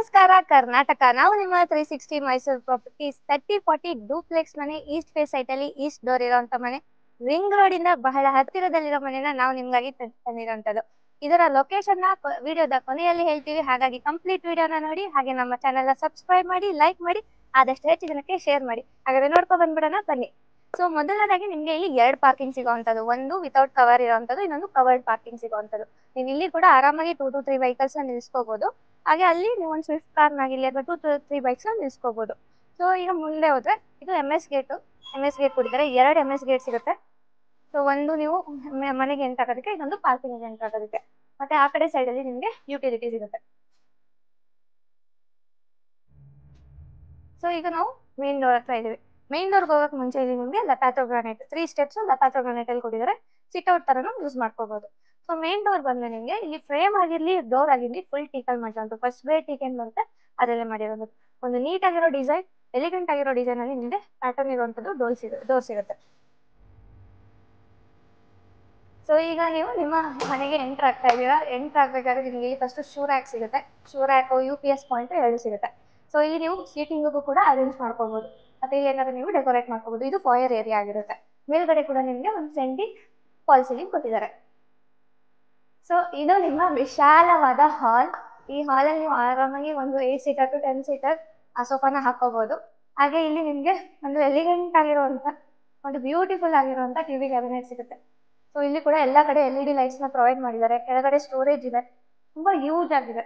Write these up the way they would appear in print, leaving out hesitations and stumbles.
ನಮಸ್ಕಾರ ಕರ್ನಾಟಕ. ನಾವು ನಿಮ್ಮ 360 ಮೈಸೂರು ಪ್ರಾಪರ್ಟೀಸ್ 3040 ಡೂಪ್ಲೆಕ್ಸ್ ಮನೆ ಈಸ್ಟ್ ಫೇಸ್ ಸೈಟ್ ಅಲ್ಲಿ ಈಸ್ಟ್ ಡೋರ್ ಇರುವಂತ ಮನೆ, ರಿಂಗ್ ರೋಡ್ ಇಂದ ಬಹಳ ಹತ್ತಿರದಲ್ಲಿರೋ ಮನೆನ ನಾವು ನಿಮ್ಗಾಗಿ ತಂದಿರೋಂಥದ್ದು. ಇದರ ಲೊಕೇಶನ್ ನ ವಿಡಿಯೋದ ಕೊನೆಯಲ್ಲಿ ಹೇಳ್ತೀವಿ, ಹಾಗಾಗಿ ಕಂಪ್ಲೀಟ್ ವಿಡಿಯೋನ ನೋಡಿ. ಹಾಗೆ ನಮ್ಮ ಚಾನೆಲ್ ನ ಸಬ್ಸ್ಕ್ರೈಬ್ ಮಾಡಿ, ಲೈಕ್ ಮಾಡಿ, ಆದಷ್ಟು ಹೆಚ್ಚು ಜನಕ್ಕೆ ಶೇರ್ ಮಾಡಿ. ಹಾಗಾದ್ರೆ ನೋಡ್ಕೊ ಬಂದ್ಬಿಡೋಣ ಬನ್ನಿ. ಸೊ ಮೊದಲನೇದಾಗಿ ನಿಮ್ಗೆ ಇಲ್ಲಿ 2 ಪಾರ್ಕಿಂಗ್ ಸಿಗುವಂತದ್ದು, ಒಂದು ವಿತೌಟ್ ಕವರ್ ಇರುವಂತದ್ದು, ಇನ್ನೊಂದು ಕವರ್ಡ್ ಪಾರ್ಕಿಂಗ್ ಸಿಗುವಂತದ್ದು. ನೀವು ಇಲ್ಲಿ ಕೂಡ ಆರಾಮಾಗಿ 2 to 3 ವೆಹಿಕಲ್ಸ್ ನಿಲ್ಸ್ಕೋಬಹುದು. ಹಾಗೆ ಅಲ್ಲಿ ನೀವು ಒಂದು ಸ್ವಿಫ್ಟ್ ಕಾರ್ ಆಗಿರ್ಲಿ ಅಥವಾ 2 to 3 ಬೈಕ್ಸ್ ನಿಲ್ಸ್ಕೋಬಹುದು. ಸೊ ಈಗ ಮುಂದೆ ಹೋದ್ರೆ ಇದು MS ಗೇಟ್ ಕೊಟ್ಟಿದ್ದಾರೆ. 2 MS ಗೇಟ್ ಸಿಗುತ್ತೆ. ಸೊ ಒಂದು ನೀವು ಮನೆಗೆ ಎಂಟರ್ ಆಗೋದಕ್ಕೆ, ಇನ್ನೊಂದು ಪಾರ್ಕಿಂಗ್ ಎಂಟರ್ ಆಗೋದಕ್ಕೆ. ಮತ್ತೆ ಆ ಕಡೆ ಸೈಡ್ ಅಲ್ಲಿ ನಿಮ್ಗೆ ಯುಟಿಲಿಟಿ ಸಿಗುತ್ತೆ. ಸೊ ಈಗ ನಾವು ಮೇನ್ ಡೋರ್ ಹತ್ರ ಇದೀವಿ. ಮೇನ್ ಡೋರ್ಗೆ ಹೋಗಕ್ಕೆ ಮುಂಚೆ ಇಲ್ಲಿ ನಿಮ್ಗೆ ಲತಾಟೋ ಗ್ರಾನೈಟ್ 3 ಸ್ಟೆಪ್ಸ್ ಲತಾಟೋ ಗ್ರಾನೈಟ್ ಅಲ್ಲಿ ಕೊಟ್ಟಿದ್ದಾರೆ. ಸಿಟ್ ಔಟ್ ತರನು ಯೂಸ್ ಮಾಡ್ಕೋಬಹುದು. ಸೊ ಮೇನ್ ಡೋರ್ ಬಂದ್ರೆ ನಿಮ್ಗೆ ಇಲ್ಲಿ ಫ್ರೇಮ್ ಆಗಿರ್ಲಿ, ಡೋರ್ ಆಗಿರ್ಲಿ ಫುಲ್ ಟೀಕಲ್ ಮಾಡಿರೋದು. ಫಸ್ಟ್ ಗ್ರೇಡ್ ಟೀಕ್ ಏನ್ ಬರುತ್ತೆ ಅದರಲ್ಲೇ ಮಾಡಿರೋದು. ಒಂದು ನೀಟ್ ಆಗಿರೋ ಡಿಸೈನ್, ಎಲಿಗೆಂಟ್ ಆಗಿರೋ ಡಿಸೈನ್ ಅಲ್ಲಿ ನಿಮ್ಗೆ ಪ್ಯಾಟರ್ನ್ ಇರುವಂತದ್ದು ಡೋರ್ ಸಿಗುತ್ತೆ. ಸೊ ಈಗ ನೀವು ನಿಮ್ಮ ಮನೆಗೆ ಎಂಟರ್ ಆಗ್ತಾ ಇದೀರಾ. ಎಂಟರ್ ಆಗ್ಬೇಕಾದ್ರೆ ನಿಮ್ಗೆ ಫಸ್ಟ್ ಶೂ ರ್ಯಾಕ್ ಸಿಗುತ್ತೆ. ಶೂ ರ್ಯಾಕ್, UPS ಪಾಯಿಂಟ್ 2 ಸಿಗುತ್ತೆ. ಸೊ ಇಲ್ಲಿ ನೀವು ಸೀಟಿಂಗಿಗೂ ಕೂಡ ಅರೇಂಜ್ ಮಾಡ್ಕೋಬಹುದು. ಮತ್ತೆ ಇಲ್ಲಿ ಏನಾದ್ರು ನೀವು ಡೆಕೋರೇಟ್ ಮಾಡ್ಕೋಬಹುದು. ಇದು ಫಾಯರ್ ಏರಿಯಾ ಆಗಿರುತ್ತೆ. ಮೇಲ್ಗಡೆ ಕೂಡ ನಿಮ್ಗೆ ಒಂದು ಸೆಂಟಿ ಫಾಲ್ ಸೀಲಿಂಗ್ ಕೊಟ್ಟಿದ್ದಾರೆ. ಸೊ ಇದು ನಿಮ್ಮ ವಿಶಾಲವಾದ ಹಾಲ್. ಈ ಹಾಲ್ ಅಲ್ಲಿ ನೀವು ಆರಾಮಾಗಿ ಒಂದು 8 ಸೀಟರ್ to 10 ಸೀಟರ್ ಆ ಸೋಫಾನ ಹಾಕೋಬಹುದು. ಹಾಗೆ ಇಲ್ಲಿ ನಿಮ್ಗೆ ಒಂದು ಎಲಿಗೆಂಟ್ ಆಗಿರುವಂತ, ಒಂದು ಬ್ಯೂಟಿಫುಲ್ ಆಗಿರುವಂತ ಟಿವಿ ಕ್ಯಾಬಿನೆಟ್ ಸಿಗುತ್ತೆ. ಸೊ ಇಲ್ಲಿ ಕೂಡ ಎಲ್ಲಾ ಕಡೆ LED ಲೈಟ್ಸ್ ನ ಪ್ರೊವೈಡ್ ಮಾಡಿದ್ದಾರೆ. ಕೆಳಗಡೆ ಸ್ಟೋರೇಜ್ ಇದೆ, ತುಂಬಾ ಯೂಸ್ ಆಗಿದೆ.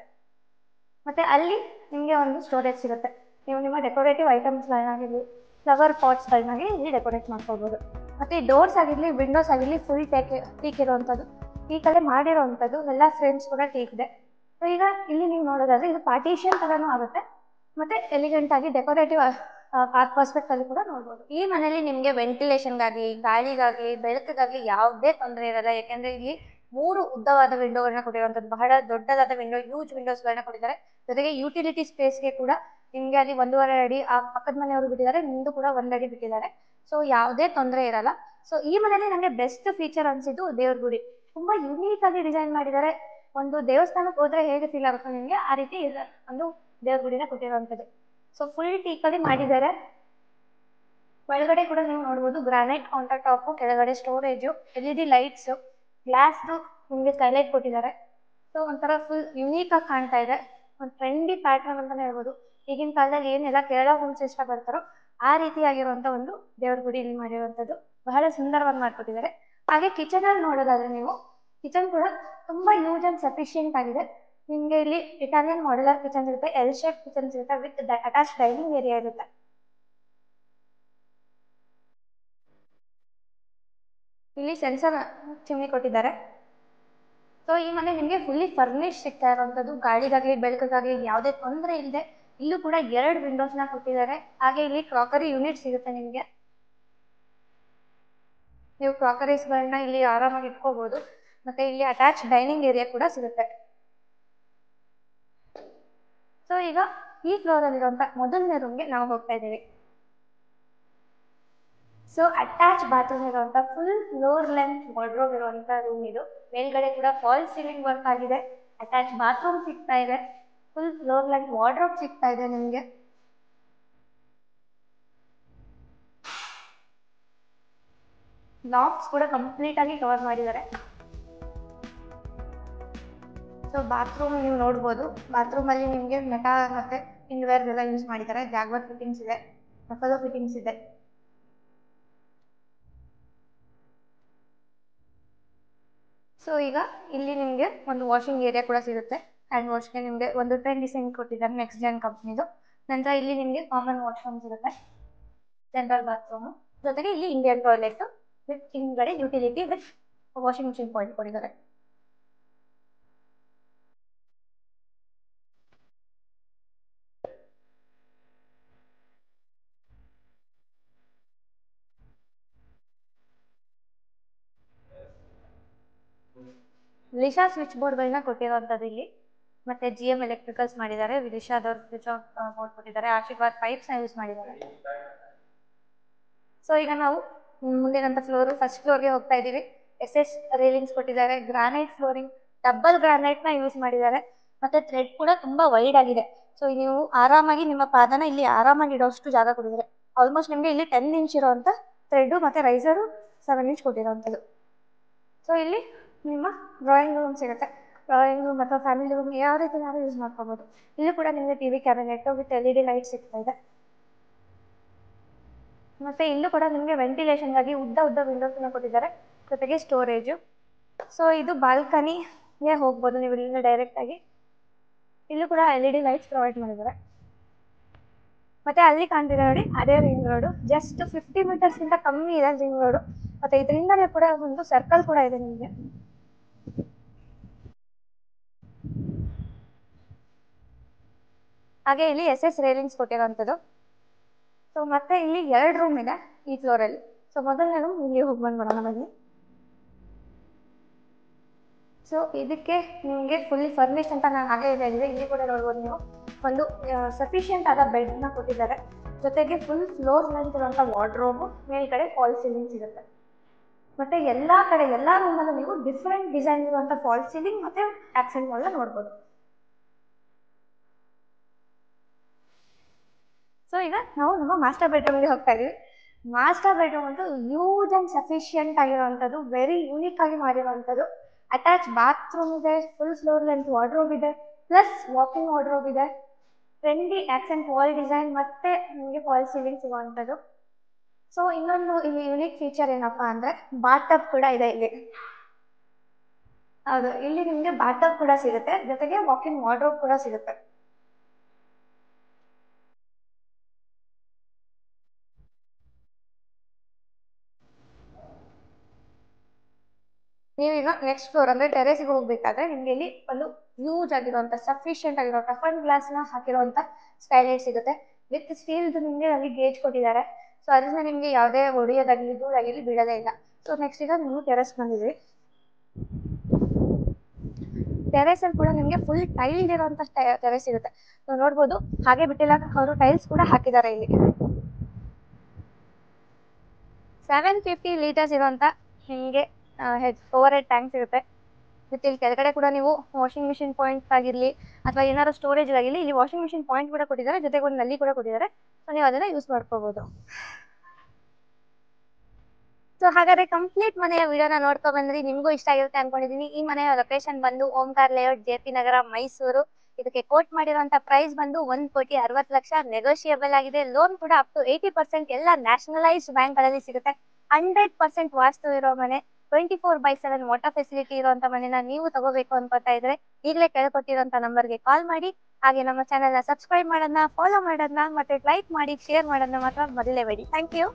ಮತ್ತೆ ಅಲ್ಲಿ ನಿಮ್ಗೆ ಒಂದು ಸ್ಟೋರೇಜ್ ಸಿಗುತ್ತೆ. ನೀವು ನಿಮ್ಮ ಡೆಕೋರೇಟಿವ್ ಐಟಮ್ಸ್ ಗಳನ್ನಾಗಿರ್ಲಿ, ಫ್ಲವರ್ ಪಾಟ್ಸ್ ಗಳನ್ನಾಗಿ ಇಲ್ಲಿ ಡೆಕೋರೇಟ್ ಮಾಡ್ಕೋಬಹುದು. ಮತ್ತೆ ಡೋರ್ಸ್ ಆಗಿರ್ಲಿ, ವಿಂಡೋಸ್ ಆಗಿರ್ಲಿ ಫುಲ್ ಟೀಕ್ ಇರುವಂತದ್ದು, ಟೀಕಲ್ಲೇ ಮಾಡಿರೋವಂಥದ್ದು. ಎಲ್ಲ ಫ್ರೇಮ್ಸ್ ಕೂಡ ಟೀಕ್ ಇದೆ. ಸೊ ಈಗ ಇಲ್ಲಿ ನೀವು ನೋಡೋದಾದ್ರೆ ಇದು ಪಾರ್ಟಿಷನ್ ತರನೂ ಆಗುತ್ತೆ. ಮತ್ತೆ ಎಲಿಗೆಂಟ್ ಆಗಿ ಡೆಕೋರೇಟಿವ್ ಪರ್ಸ್ಪೆಕ್ಟ್ ಅಲ್ಲಿ ಕೂಡ ನೋಡ್ಬೋದು. ಈ ಮನೆಯಲ್ಲಿ ನಿಮ್ಗೆ ವೆಂಟಿಲೇಷನ್ಗಾಗಿ, ಗಾಳಿಗಾಗಿ, ಬೆಳಕಿಗಾಗಿ ಯಾವುದೇ ತೊಂದರೆ ಇರಲ್ಲ. ಯಾಕೆಂದ್ರೆ ಇಲ್ಲಿ 3 ಉದ್ದವಾದ ವಿಂಡೋಗಳನ್ನ ಕೊಟ್ಟಿರುವಂತದ್ದು, ಬಹಳ ದೊಡ್ಡದಾದ ವಿಂಡೋ, ಯೂಜ್ ವಿಂಡೋಸ್ ಗಳನ್ನ ಕೊಟ್ಟಿದ್ದಾರೆ. ಜೊತೆಗೆ ಯುಟಿಲಿಟಿ ಸ್ಪೇಸ್ಗೆ ಕೂಡ ನಿಮ್ಗೆ ಅಲ್ಲಿ 1.5 ಅಡಿ, ಆ ಪಕ್ಕದ ಮನೆಯವರು ಬಿಟ್ಟಿದ್ದಾರೆ, ನಿಮ್ದು ಕೂಡ 1 ಅಡಿ ಬಿಟ್ಟಿದ್ದಾರೆ. ಸೊ ಯಾವುದೇ ತೊಂದರೆ ಇರಲ್ಲ. ಸೊ ಈ ಮನೆಯಲ್ಲಿ ನಂಗೆ ಬೆಸ್ಟ್ ಫೀಚರ್ ಅನ್ಸಿದ್ದು ದೇವ್ರ ಗುಡಿ. ತುಂಬಾ ಯುನೀಕ್ ಆಗಿ ಡಿಸೈನ್ ಮಾಡಿದ್ದಾರೆ. ಒಂದು ದೇವಸ್ಥಾನಕ್ಕೆ ಹೋದ್ರೆ ಹೇಗೆ ಫೀಲ್ ಆಗುತ್ತೆ ನಿಮ್ಗೆ, ಆ ರೀತಿ ಒಂದು ದೇವ್ರ ಗುಡಿನ ಕೊಟ್ಟಿರುವಂತದ್ದು. ಸೊ ಫುಲ್ ಟೀಕಲ್ಲಿ ಮಾಡಿದ್ದಾರೆ. ಒಳಗಡೆ ಕೂಡ ನೀವು ನೋಡ್ಬೋದು ಗ್ರಾನೈಟ್ ಕೌಂಟರ್ ಟಾಪ್, ಕೆಳಗಡೆ ಸ್ಟೋರೇಜು, LED ಲೈಟ್ಸ್, ಗ್ಲಾಸ್ ನಿಮ್ಗೆ ಸ್ಕೈಲೈಟ್ ಕೊಟ್ಟಿದ್ದಾರೆ. ಸೊ ಒಂಥರ ಫುಲ್ ಯುನೀಕ್ ಆಗಿ ಕಾಣ್ತಾ ಇದೆ. ಒಂದು ಟ್ರೆಂಡಿ ಪ್ಯಾಟರ್ನ್ ಅಂತಾನೆ ಹೇಳ್ಬೋದು. ಈಗಿನ ಕಾಲದಲ್ಲಿ ಏನೆಲ್ಲ ಕೇರಳ ಹೋಮ್ಸ್ ಇಷ್ಟಪಡ್ತಾರೋ ಆ ರೀತಿಯಾಗಿರುವಂತ ಒಂದು ದೇವ್ರ ಗುಡಿ ಇಲ್ಲಿ ಮಾಡಿರುವಂತದ್ದು. ಬಹಳ ಸುಂದರವಾಗಿ ಮಾಡ್ಕೊಟ್ಟಿದ್ದಾರೆ. ಹಾಗೆ ಕಿಚನ್ ಅಲ್ಲಿ ನೋಡೋದಾದ್ರೆ ನೀವು, ಕಿಚನ್ ಕೂಡ ತುಂಬಾ ಯೂಸ್ ಅಂಡ್ ಸಫಿಶಿಯಂಟ್ ಆಗಿದೆ. ನಿಮ್ಗೆ ಇಲ್ಲಿ ಇಟಾಲಿಯನ್ ಮಾಡ್ಯುಲರ್ ಕಿಚನ್ ಇರುತ್ತೆ, L ಶೇಪ್ ಕಿಚನ್ ಇರುತ್ತೆ, ವಿತ್ ಅಟ್ಯಾಚ್ ಡೈನಿಂಗ್ ಏರಿಯಾ ಇರುತ್ತೆ. ಇಲ್ಲಿ ಸೆನ್ಸರ್ ಚಿಮ್ನಿ ಕೊಟ್ಟಿದ್ದಾರೆ. ಸೊ ಈ ಮನೆ ನಿಮ್ಗೆ ಫುಲ್ಲಿ ಫರ್ನಿಶ್ ಸಿಗ್ತಾ ಇರುವಂತದ್ದು. ಗಾಳಿಗಾಗ್ಲಿ, ಬೆಳಕಿಗಾಗ್ಲಿ ಯಾವುದೇ ತೊಂದರೆ ಇಲ್ಲದೆ ಇಲ್ಲೂ ಕೂಡ 2 ವಿಂಡೋಸ್ ನ ಕೊಟ್ಟಿದ್ದಾರೆ. ಹಾಗೆ ಇಲ್ಲಿ ಕ್ರಾಕರಿ ಯೂನಿಟ್ ಸಿಗುತ್ತೆ ನಿಮ್ಗೆ. ನೀವು ಕ್ರಾಕರೀಸ್ ಗಳನ್ನ ಇಲ್ಲಿ ಆರಾಮಾಗಿ ಇಟ್ಕೋಬಹುದು. ಮತ್ತೆ ಇಲ್ಲಿ ಅಟ್ಯಾಚ್ ಡೈನಿಂಗ್ ಏರಿಯಾ ಕೂಡ ಸಿಗುತ್ತೆ. ಸೊ ಈಗ ಈ ಫ್ಲೋರ್ ಅಲ್ಲಿರುವಂತ ಮೊದಲನೇ ರೂಮ್ಗೆ ನಾವು ಹೋಗ್ತಾ ಇದ್ದೀವಿ. ಸೊ ಅಟ್ಯಾಚ್ ಬಾತ್ರೂಮ್ ಇರುವಂತ ಫುಲ್ ಫ್ಲೋರ್ ಲೆಂತ್ ವಾರ್ಡ್ರೋಬ್ ಇರುವಂತ ರೂಮ್ ಇದು. ಮೇಲ್ಗಡೆ ಕೂಡ ಫಾಲ್ ಸೀಲಿಂಗ್ ವರ್ಕ್ ಆಗಿದೆ. ಅಟ್ಯಾಚ್ ಬಾತ್ರೂಮ್ ಸಿಗ್ತಾ ಇದೆ. ಫುಲ್ ಫ್ಲೋರ್ ಲೆಂತ್ ವಾರ್ಡ್ರೋಬ್ ಸಿಗ್ತಾ ಇದೆ ನಿಮ್ಗೆ. ಲಾಕ್ಸ್ ಕೂಡ ಕಂಪ್ಲೀಟ್ ಆಗಿ ಕವರ್ ಮಾಡಿದ್ದಾರೆ. ಸೊ ಬಾತ್ರೂಮ್ ನೀವು ನೋಡ್ಬೋದು. ಬಾತ್ರೂಮ್ ಅಲ್ಲಿ ನಿಮ್ಗೆ ಮೆಟಾ ಮತ್ತೆ ಇಂಡ್ವೇರ್ ಎಲ್ಲ ಯೂಸ್ ಮಾಡಿದ್ದಾರೆ. ಜಾಗ್ವರ್ ಫಿಟ್ಟಿಂಗ್ಸ್ ಇದೆ, ಬಫಲೋ ಫಿಟ್ಟಿಂಗ್ಸ್ ಇದೆ. ಸೊ ಈಗ ಇಲ್ಲಿ ನಿಮ್ಗೆ ಒಂದು ವಾಷಿಂಗ್ ಏರಿಯಾ ಕೂಡ ಸಿಗುತ್ತೆ. ಹ್ಯಾಂಡ್ ವಾಶ್ಗೆ ನಿಮ್ಗೆ ಒಂದು ಟ್ರೆಂಡಿ ಸಿಂಕ್ ಕೊಟ್ಟಿದ್ದಾರೆ, ನೆಕ್ಸ್ಟ್ ಜೆನ್ ಕಂಪ್ನಿದು. ನಂತರ ಇಲ್ಲಿ ನಿಮ್ಗೆ ಕಾಮನ್ ವಾಶ್ರೂಮ್ ಸಿಗುತ್ತೆ, ಜನರಲ್ ಬಾತ್ರೂಮ್. ಜೊತೆಗೆ ಇಲ್ಲಿ ಇಂಡಿಯನ್ ಟಾಯ್ಲೆಟ್ ವಿತ್ ಹಿಂದ್ಗಡೆ utility with washing machine point ಕೊಟ್ಟಿದ್ದಾರೆ. ಲಿಶಾ ಸ್ವಿಚ್ ಬೋರ್ಡ್ ಗಳನ್ನ ಕೊಟ್ಟಿರುವಂತದ್ದು ಇಲ್ಲಿ. ಮತ್ತೆ GM ಎಲೆಕ್ಟ್ರಿಕಲ್ಸ್ ಮಾಡಿದ್ದಾರೆ, ವಿದಿಶಾದವ್ರು ಸ್ವಿಚ್ ಬೋರ್ಡ್ ಕೊಟ್ಟಿದ್ದಾರೆ, ಆಶೀರ್ವಾದ್ ಪೈಪ್ಸ್ ನ ಯೂಸ್ ಮಾಡಿದ್ದಾರೆ. ಸೊ ಈಗ ನಾವು ಮುಂದಿನಂತ ಫ್ಲೋರ್, ಫಸ್ಟ್ ಫ್ಲೋರ್ಗೆ ಹೋಗ್ತಾ ಇದೀವಿ. SS ರೈಲಿಂಗ್ಸ್ ಕೊಟ್ಟಿದ್ದಾರೆ, ಗ್ರಾನೈಟ್ ಫ್ಲೋರಿಂಗ್, ಡಬಲ್ ಗ್ರಾನೈಟ್ ನ ಯೂಸ್ ಮಾಡಿದ್ದಾರೆ. ಮತ್ತೆ ಥ್ರೆಡ್ ಕೂಡ ತುಂಬಾ ವೈಡ್ ಆಗಿದೆ. ಸೊ ನೀವು ಆರಾಮಾಗಿ ನಿಮ್ಮ ಪಾದನ ಇಲ್ಲಿ ಆರಾಮಾಗಿ ಇಡೋಷ್ಟು ಜಾಗ ಕೊಟ್ಟಿದ್ದಾರೆ. ಆಲ್ಮೋಸ್ಟ್ ನಿಮಗೆ ಇಲ್ಲಿ 10 ಇಂಚ್ ಇರೋಂಥ ಥ್ರೆಡ್ ಮತ್ತೆ ರೈಸರು 7 ಇಂಚ್ ಕೊಟ್ಟಿರೋಂಥದ್ದು. ಸೊ ಇಲ್ಲಿ ನಿಮ್ಮ ಡ್ರಾಯಿಂಗ್ ರೂಮ್ ಸಿಗುತ್ತೆ. ಡ್ರಾಯಿಂಗ್ ರೂಮ್ ಅಥವಾ ಫ್ಯಾಮಿಲಿ ರೂಮ್ ಯಾವ ರೀತಿ ನಾವು ಯೂಸ್ ಮಾಡ್ಕೋಬಹುದು. ಇಲ್ಲಿ ಕೂಡ ನಿಮಗೆ TV cabinet with LED light ಸಿಗ್ತಾ ಇದೆ. ಮತ್ತೆ ಇಲ್ಲೂ ಕೂಡ ನಿಮಗೆ ವೆಂಟಿಲೇಷನ್ಗಾಗಿ ಉದ್ದ ವಿಂಡೋಸ್ನ ಕೊಟ್ಟಿದ್ದಾರೆ, ಜೊತೆಗೆ ಸ್ಟೋರೇಜು. ಸೊ ಇದು ಬಾಲ್ಕನಿಗೆ ಹೋಗ್ಬೋದು ನೀವು ಇಲ್ಲಿಂದ ಡೈರೆಕ್ಟ್ ಆಗಿ. ಇಲ್ಲೂ ಕೂಡ LED ಲೈಟ್ಸ್ ಪ್ರೊವೈಡ್ ಮಾಡಿದ್ದಾರೆ. ಮತ್ತೆ ಅಲ್ಲಿ ಕಾಣ್ತಿದೆ ನೋಡಿ, ಅದೇ ರಿಂಗ್ ರೋಡು. ಜಸ್ಟ್ 50 ಮೀಟರ್ಸ್ಗಿಂತ ಕಮ್ಮಿ ಇದೆ ರಿಂಗ್ ರೋಡು. ಮತ್ತೆ ಇದರಿಂದನೇ ಕೂಡ ಒಂದು ಸರ್ಕಲ್ ಕೂಡ ಇದೆ ನಿಮಗೆ. ಹಾಗೆ ಇಲ್ಲಿ SS ರೇಲಿಂಗ್ಸ್ ಕೊಟ್ಟಿರೋಂಥದ್ದು. ಸೊ ಮತ್ತೆ ಇಲ್ಲಿ 2 ರೂಮ್ ಇದೆ ಈ ಫ್ಲೋರಲ್ಲಿ. ಸೊ ಮೊದಲನೇ ರೂಮ್ ಇಲ್ಲಿ ಹೋಗಿ ಬಂದ್ಬಿಡೋಣ ಬನ್ನಿ. ಸೊ ಇದಕ್ಕೆ ನಿಮಗೆ ಫುಲ್ಲಿ ಫರ್ನಿಶ್ ಅಂತ ನಾನು ಹಾಗೆ ಹೇಳಿದೆ. ಇಲ್ಲಿ ಕೂಡ ನೋಡ್ಬೋದು ನೀವು ಒಂದು ಸಫಿಷಿಯಂಟ್ ಆದ ಬೆಡ್ನ ಕೊಟ್ಟಿದ್ದಾರೆ, ಜೊತೆಗೆ ಫುಲ್ ಫ್ಲೋರ್ ಲೆಂತ್ ಇರುವಂಥ ವಾರ್ಡ್ರೋಬು, ಮೇಲ್ಗಡೆ ಫಾಲ್ ಸೀಲಿಂಗ್ ಸಿಗುತ್ತೆ. ಮತ್ತೆ ಎಲ್ಲಾ ಕಡೆ ಎಲ್ಲಾ ರೂಮಲ್ಲೂ ನೀವು ಡಿಫ್ರೆಂಟ್ ಡಿಸೈನ್ ಇರುವಂಥ ಫಾಲ್ ಸೀಲಿಂಗ್ ಮತ್ತೆ ಆಕ್ಸೆಂಟ್ ವಾಲ್ನ ನೋಡ್ಬೋದು. ಸೊ ಈಗ ನಾವು ನಮ್ಮ ಮಾಸ್ಟರ್ ಬೆಡ್ರೂಮ್ಗೆ ಹೋಗ್ತಾ ಇದೀವಿ. ಮಾಸ್ಟರ್ ಬೆಡ್ರೂಮ್ ಅಂತೂ ಯೂಸ್ ಅಂಡ್ ಸಫಿಷಿಯಂಟ್ ಆಗಿರುವಂಥದ್ದು, ವೆರಿ ಯೂನಿಕ್ ಆಗಿ ಮಾಡಿರುವಂಥದ್ದು. ಅಟ್ಯಾಚ್ ಬಾತ್ರೂಮ್ ಇದೆ, ಫುಲ್ ಫ್ಲೋರ್ ಲೆಂತ್ ವಾರ್ಡ್ರೋಬ್ ಇದೆ, ಪ್ಲಸ್ ವಾಕಿಂಗ್ ವಾರ್ಡ್ರೋಬ್ ಇದೆ, ಟ್ರೆಂಡಿ ಆಕ್ಸೆಂಟ್ ವಾಲ್ ಡಿಸೈನ್ ಮತ್ತೆ ನಿಮಗೆ ಫಾಲ್ ಸೀಲಿಂಗ್ ಸಿಗುವಂಥದ್ದು. ಸೊ ಇನ್ನೊಂದು ಇಲ್ಲಿ ಯುನಿಕ್ ಫೀಚರ್ ಏನಪ್ಪಾ ಅಂದ್ರೆ ಬಾತ್ ಟಬ್ ಕೂಡ ಇದೆ ಇಲ್ಲಿ. ಹೌದು, ಇಲ್ಲಿ ನಿಮಗೆ ಬಾತ್ ಟಬ್ ಕೂಡ ಸಿಗುತ್ತೆ, ಜೊತೆಗೆ ವಾಕಿಂಗ್ ವಾರ್ಡ್ರೋಬ್ ಕೂಡ ಸಿಗುತ್ತೆ. ನೀವೀಗ ನೆಕ್ಸ್ಟ್ ಫ್ಲೋರ್ ಅಂದ್ರೆ ಟೆರೇಸ್ಗೆ ಹೋಗ್ಬೇಕಾದ್ರೆ ನಿಮ್ಗೆ ಇಲ್ಲಿ ಒಂದು ಯೂಸ್ ಆಗಿರುವಂತ ಸಫಿಷಿಯಂಟ್ ಆಗಿರುವಂತ ಫನ್ ಗ್ಲಾಸ್ ನ ಹಾಕಿರುವಂತ ಸ್ಕೈಲೈಟ್ ಸಿಗುತ್ತೆ. ವಿತ್ ಸ್ಟೀಲ್ ನಿಮ್ಗೆ ಅಲ್ಲಿ ಗೇಜ್ ಕೊಟ್ಟಿದ್ದಾರೆ. ಸೊ ಅದರಿಂದ ನಿಮ್ಗೆ ಯಾವುದೇ ಒಡೆಯೋದಾಗಲಿ ಧೂಳಾಗಿರ್ಲಿ ಬೀಳೋದೇ ಇಲ್ಲ. ಸೊ ನೆಕ್ಸ್ಟ್ ಈಗ ನೀವು ಟೆರೇಸ್ ಬಂದಿದ್ವಿ. ಟೆರೇಸ್ ಅಲ್ಲಿ ಕೂಡ ನಿಮ್ಗೆ ಫುಲ್ ಟೈಲ್ಡ್ ಇರುವಂತ ಟೆರೇಸ್ ಇರುತ್ತೆ. ನೋಡ್ಬೋದು, ಹಾಗೆ ಬಿಟ್ಟಿಲ್ಲ, ಅವರು ಟೈಲ್ಸ್ ಕೂಡ ಹಾಕಿದ್ದಾರೆ ಇಲ್ಲಿ. 750 ಲೀಟರ್ಸ್ ಇರುವಂತ ನಿಮಗೆ ಓವರ್ ಹೆಡ್ ಟ್ಯಾಂಕ್ ಸಿಗುತ್ತೆ. ಮತ್ತೆ ಇಲ್ಲಿ ಕೆಳಗಡೆ ಕೂಡ ನೀವು ವಾಷಿಂಗ್ ಮಿಷಿನ್ ಪಾಯಿಂಟ್ ಆಗಿರ್ಲಿ ಅಥವಾ ಏನಾದ್ರು ಸ್ಟೋರೇಜ್ ಆಗಿರ್ಲಿ, ಇಲ್ಲಿ ವಾಷಿಂಗ್ ಮಿಷಿನ್ ಪಾಯಿಂಟ್ ಕೂಡ ಕೊಟ್ಟಿದ್ದಾರೆ, ಜೊತೆಗೆ ಒಂದು ನಲ್ಲಿ ಕೂಡ ಕೊಟ್ಟಿದ್ದಾರೆ. ಸೊ ನೀವು ಅದನ್ನ ಯೂಸ್ ಮಾಡ್ಕೋಬಹುದು. ಸೊ ಹಾಗಾದ್ರೆ ಕಂಪ್ಲೀಟ್ ಮನೆಯ ವಿಡಿಯೋನ ನೋಡ್ಕೊ ಬಂದ್ರಿ, ನಿಮ್ಗೂ ಇಷ್ಟ ಆಗಿರುತ್ತೆ ಅನ್ಕೊಂಡಿದೀನಿ. ಈ ಮನೆಯ ಲೊಕೇಶನ್ ಬಂದು ಓಂಕಾರ್ ಲೇಔಟ್, JP ನಗರ, ಮೈಸೂರು. ಇದಕ್ಕೆ ಕೋಟ್ ಮಾಡಿರುವಂತ ಪ್ರೈಸ್ ಬಂದು 1,60,00,000 ನೆಗೋಷಿಯಬಲ್ ಆಗಿದೆ. ಲೋನ್ ಕೂಡ ಅಪ್ ಟು 80% ಎಲ್ಲ ನ್ಯಾಷನಲೈಸ್ಡ್ ಬ್ಯಾಂಕ್ ಗಳಲ್ಲಿ ಸಿಗುತ್ತೆ. 100% ವಾಸ್ತು ಇರೋ ಮನೆ, 24/7 ವಾಟರ್ ಫೆಸಿಲಿಟಿ ಇರುವಂತ ಮನೆನ ನೀವು ತಗೋಬೇಕು ಅನ್ಕೋತಾ ಇದ್ರೆ ಈಗಲೇ ಕೆಳಕೊಟ್ಟಿರುವಂತ ನಂಬರ್ಗೆ ಕಾಲ್ ಮಾಡಿ. ಹಾಗೆ ನಮ್ಮ ಚಾನೆಲ್ ನ ಸಬ್ಸ್ಕ್ರೈಬ್ ಮಾಡೋದನ್ನ, ಫಾಲೋ ಮಾಡೋದನ್ನ, ಮತ್ತೆ ಲೈಕ್ ಮಾಡಿ, ಶೇರ್ ಮಾಡೋದನ್ನ ಮಾತ್ರ ಮರಿಲೇಬೇಡಿ. Thank you.